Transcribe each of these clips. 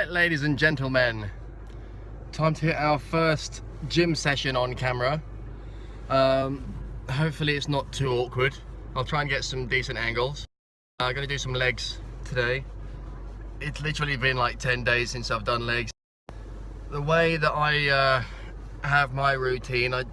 Right, ladies and gentlemen, time to hit our first gym session on camera. Hopefully it's not too awkward. I'll try and get some decent angles. I'm gonna do some legs today. It's literally been like 10 days since I've done legs. The way that I have my routine, I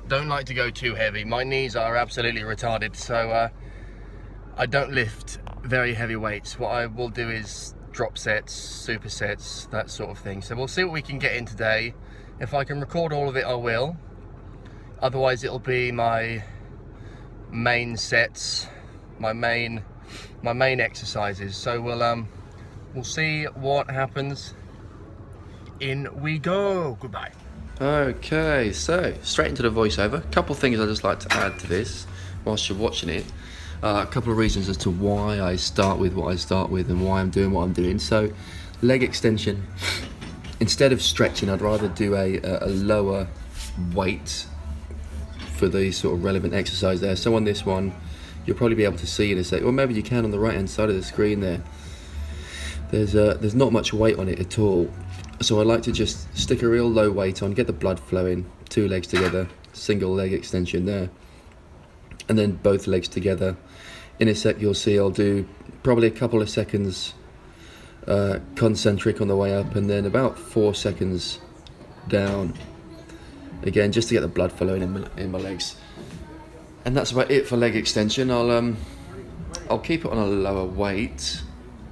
don't like to go too heavy. My knees are absolutely retarded, so I don't lift very heavy weights. What I will do is drop sets, supersets, that sort of thing. So we'll see what we can get in today. If I can record all of it, I will. Otherwise it'll be my main sets, my main exercises. So we'll see what happens. In we go. Goodbye. Okay, so straight into the voiceover. A couple of things I'd just like to add to this whilst you're watching it. A couple of reasons as to why I start with what I start with and why I'm doing what I'm doing. So, leg extension. Instead of stretching, I'd rather do a lower weight for the sort of relevant exercise there. So on this one, you'll probably be able to see in a sec, or maybe you can on the right hand side of the screen there. There's not much weight on it at all. So I like to just stick a real low weight on, get the blood flowing, 2 legs together, single leg extension there, and then both legs together. In a sec you'll see I'll do probably a couple of seconds concentric on the way up, and then about 4 seconds down again, just to get the blood flowing in my legs. And that's about it for leg extension. I'll keep it on a lower weight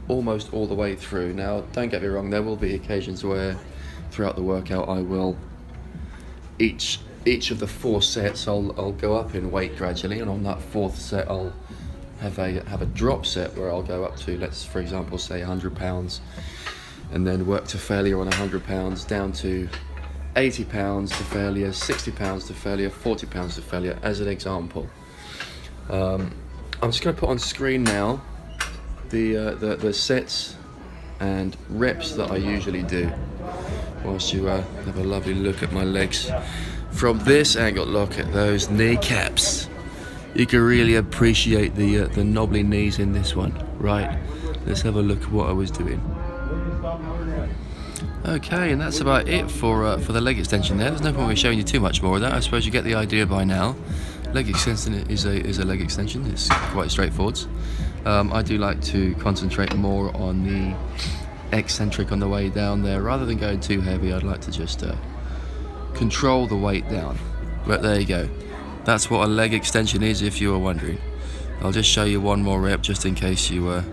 almost all the way through. Now don't get me wrong, there will be occasions where throughout the workout I will each of the 4 sets I'll go up in weight gradually, and on that 4th set I'll have a drop set where I'll go up to, let's for example say 100 pounds, and then work to failure on 100 pounds, down to 80 pounds to failure, 60 pounds to failure, 40 pounds to failure, as an example. I'm just going to put on screen now the sets and reps that I usually do, whilst you have a lovely look at my legs from this angle. Look at those kneecaps. You can really appreciate the knobbly knees in this one. Right, let's have a look at what I was doing. Okay, and that's about it for the leg extension there. There's no point in showing you too much more of that. I suppose you get the idea by now. Leg extension is a leg extension. It's quite straightforward. I do like to concentrate more on the eccentric on the way down there. Rather than going too heavy, I'd like to just control the weight down. But there you go. That's what a leg extension is, if you were wondering. I'll just show you one more rep just in case you were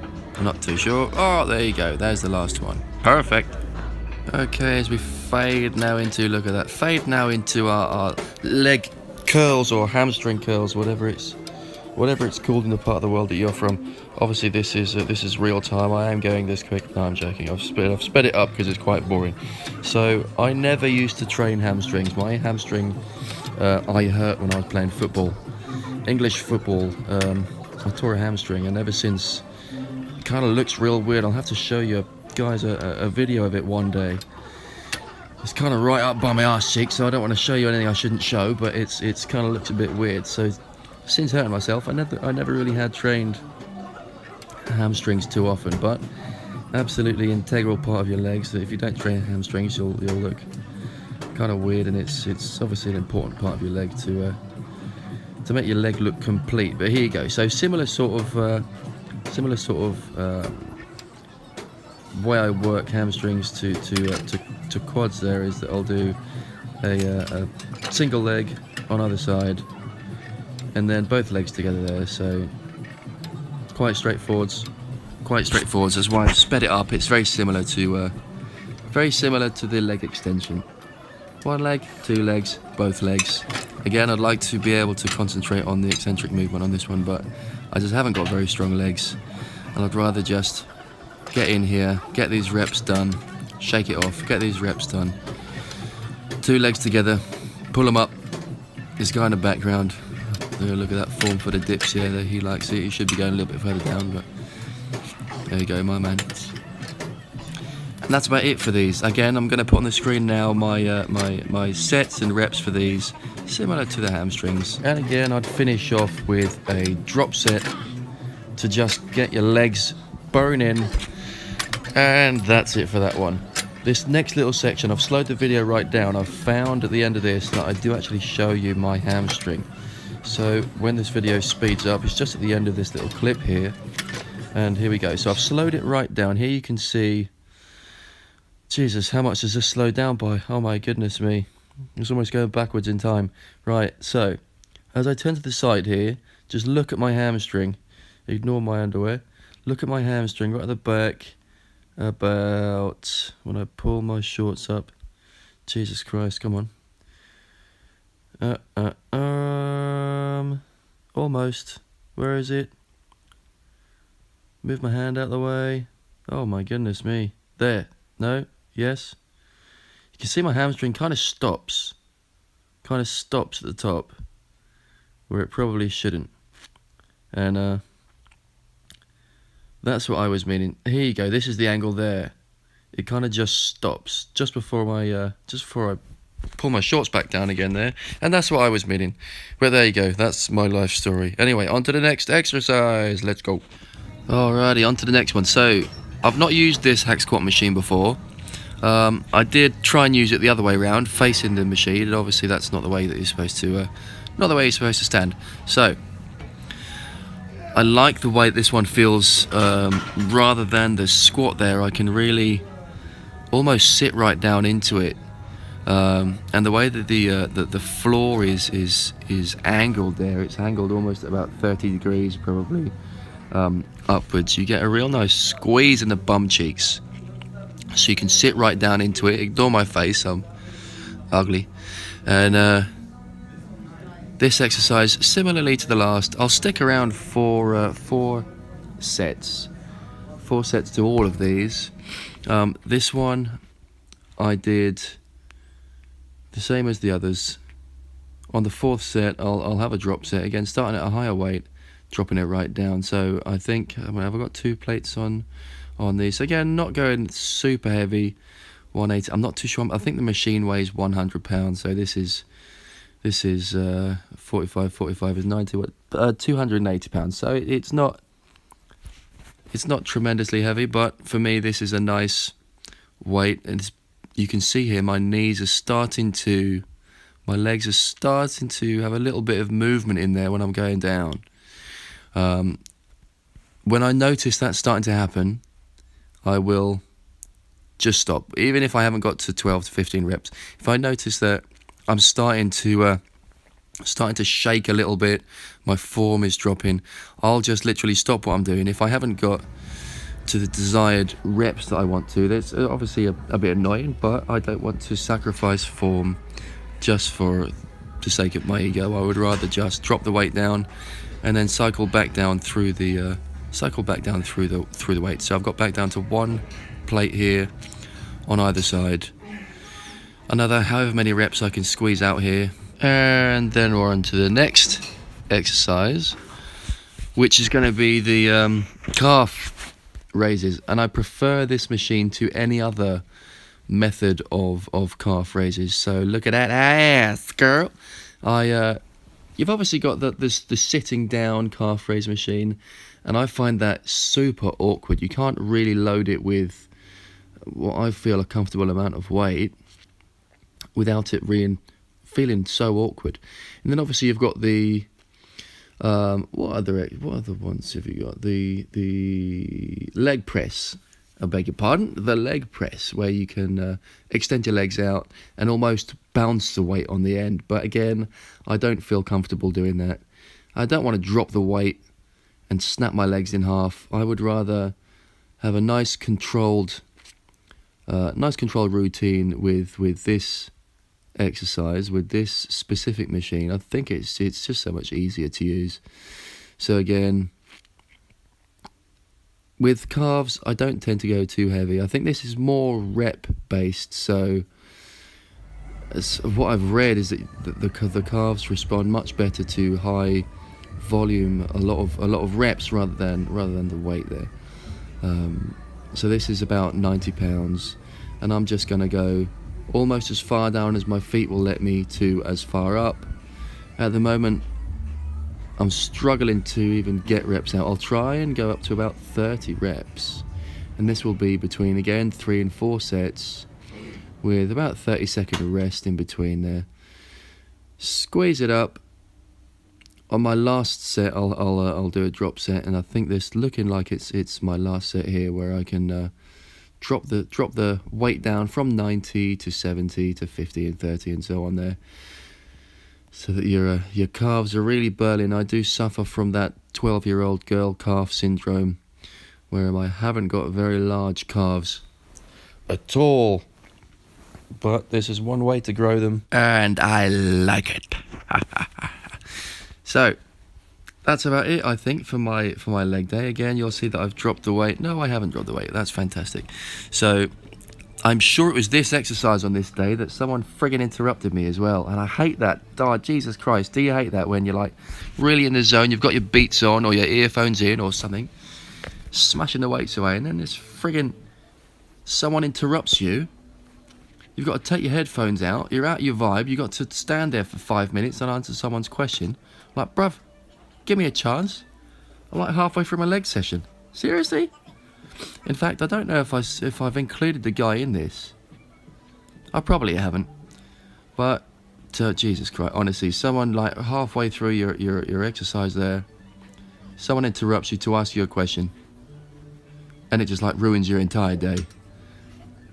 not too sure. Oh, there you go. There's the last one. Perfect. Okay, as we fade now into, look at that, fade now into our leg curls or hamstring curls, whatever it's called in the part of the world that you're from. Obviously this is real time. I am going this quick. No, I'm joking. I've sped it up because it's quite boring. So I never used to train hamstrings. My hamstring I hurt when I was playing football, English football. I tore a hamstring, and ever since it kind of looks real weird. I'll have to show you guys a video of it one day. It's kind of right up by my arse cheek, so I don't want to show you anything I shouldn't show, but it's kind of looks a bit weird. So since hurting myself, I never really had trained hamstrings too often, but absolutely integral part of your legs. That if you don't train hamstrings, you'll look kind of weird, and it's obviously an important part of your leg to make your leg look complete. But here you go. So similar sort of way I work hamstrings to quads there is that I'll do a single leg on either side, and then both legs together there. So quite straightforward. That's why I've sped it up. It's very similar to the leg extension. 1 leg, 2 legs, both legs. Again, I'd like to be able to concentrate on the eccentric movement on this one, but I just haven't got very strong legs, and I'd rather just get in here, get these reps done, shake it off, get these reps done. 2 legs together, pull them up. This guy in the background, look at that form for the dips here. He likes it. He should be going a little bit further down, but there you go, my man. And that's about it for these. Again, I'm going to put on the screen now my sets and reps for these, similar to the hamstrings. And again, I'd finish off with a drop set to just get your legs burning And that's it for that one. This next little section, I've slowed the video right down. I've found at the end of this that I do actually show you my hamstring. So when this video speeds up, it's just at the end of this little clip here. And here we go. So I've slowed it right down. Here you can see, Jesus, how much does this slow down by? Oh my goodness me. It's almost going backwards in time. Right, so as I turn to the side here, just look at my hamstring. Ignore my underwear. Look at my hamstring right at the back. About when I pull my shorts up. Jesus Christ, come on. Almost. Where is it? Move my hand out of the way. Oh my goodness me. There. No? Yes? You can see my hamstring kind of stops. Kind of stops at the top. Where it probably shouldn't. And that's what I was meaning. Here you go. This is the angle there. It kind of just stops just before I pull my shorts back down again there, and that's what I was meaning. But there you go. That's my life story. Anyway, on to the next exercise. Let's go. Alrighty, on to the next one. So I've not used this hack squat machine before. I did try and use it the other way around, facing the machine, and obviously that's not the way that you're supposed to. Not the way you're supposed to stand. So I like the way this one feels. Rather than the squat there, I can really almost sit right down into it, and the way that the floor is angled there, it's angled almost about 30 degrees probably upwards. You get a real nice squeeze in the bum cheeks, so you can sit right down into it. Ignore my face, I'm ugly. And this exercise, similarly to the last, I'll stick around for 4 sets. 4 sets to all of these. This one, I did the same as the others. On the 4th set, I'll have a drop set, again, starting at a higher weight, dropping it right down. So I think, I've got 2 plates on these. Again, not going super heavy, 180. I'm not too sure. I think the machine weighs 100 pounds, so this is 45 is 90, 280 pounds. So it's not tremendously heavy, but for me this is a nice weight. And you can see here my legs are starting to have a little bit of movement in there when I'm going down. When I notice that's starting to happen, I will just stop, even if I haven't got to 12 to 15 reps. If I notice that I'm starting to shake a little bit, my form is dropping, I'll just literally stop what I'm doing. If I haven't got to the desired reps that I want to, that's obviously a bit annoying, but I don't want to sacrifice form just for the sake of my ego. I would rather just drop the weight down and then cycle back down through the weight. So I've got back down to 1 plate here on either side. Another however many reps I can squeeze out here, and then we're on to the next exercise, which is going to be the calf raises. And I prefer this machine to any other method of calf raises. So look at that ass, girl. You've obviously got the sitting down calf raise machine, and I find that super awkward. You can't really load it with what I feel a comfortable amount of weight without it feeling so awkward. And then obviously you've got the what other ones have you got? The leg press. I beg your pardon, the leg press, where you can extend your legs out and almost bounce the weight on the end. But again, I don't feel comfortable doing that. I don't want to drop the weight and snap my legs in half. I would rather have a nice controlled routine with this exercise, with this specific machine. I think it's just so much easier to use. So again, with calves, I don't tend to go too heavy. I think this is more rep based. So what I've read is that the calves respond much better to high volume, a lot of reps rather than the weight there. So this is about 90 pounds, and I'm just going to go almost as far down as my feet will let me to as far up. At the moment, I'm struggling to even get reps out. I'll try and go up to about 30 reps, And this will be between, again, 3 and 4 sets with about 30-second rest in between there. Squeeze it up. On my last set, I'll do a drop set, and I think this looking like it's my last set here, where I can drop the weight down from 90 to 70 to 50 and 30 and so on there, so that your calves are really burling. I do suffer from that 12-year-old girl calf syndrome, where I haven't got very large calves at all. But this is one way to grow them, and I like it. So that's about it, I think, for my leg day. Again, you'll see that I've dropped the weight. No, I haven't dropped the weight. That's fantastic. So I'm sure it was this exercise on this day that someone friggin' interrupted me as well, and I hate that. Oh, Jesus Christ, do you hate that when you're like really in the zone, you've got your beats on or your earphones in or something, smashing the weights away, and then this friggin' someone interrupts you. You've got to take your headphones out, you're out your vibe, you've got to stand there for 5 minutes and answer someone's question. Like, bruv, give me a chance. I'm like halfway through my leg session. Seriously? In fact, I don't know if I've included the guy in this. I probably haven't. But, Jesus Christ, honestly, someone like halfway through your exercise there, someone interrupts you to ask you a question, and it just like ruins your entire day.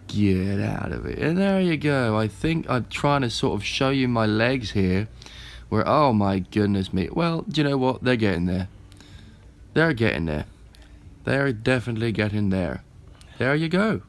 Get out of it. And there you go. I think I'm trying to sort of show you my legs here, where, oh my goodness me. Well, do you know what? They're getting there. They're getting there. They're definitely getting there. There you go.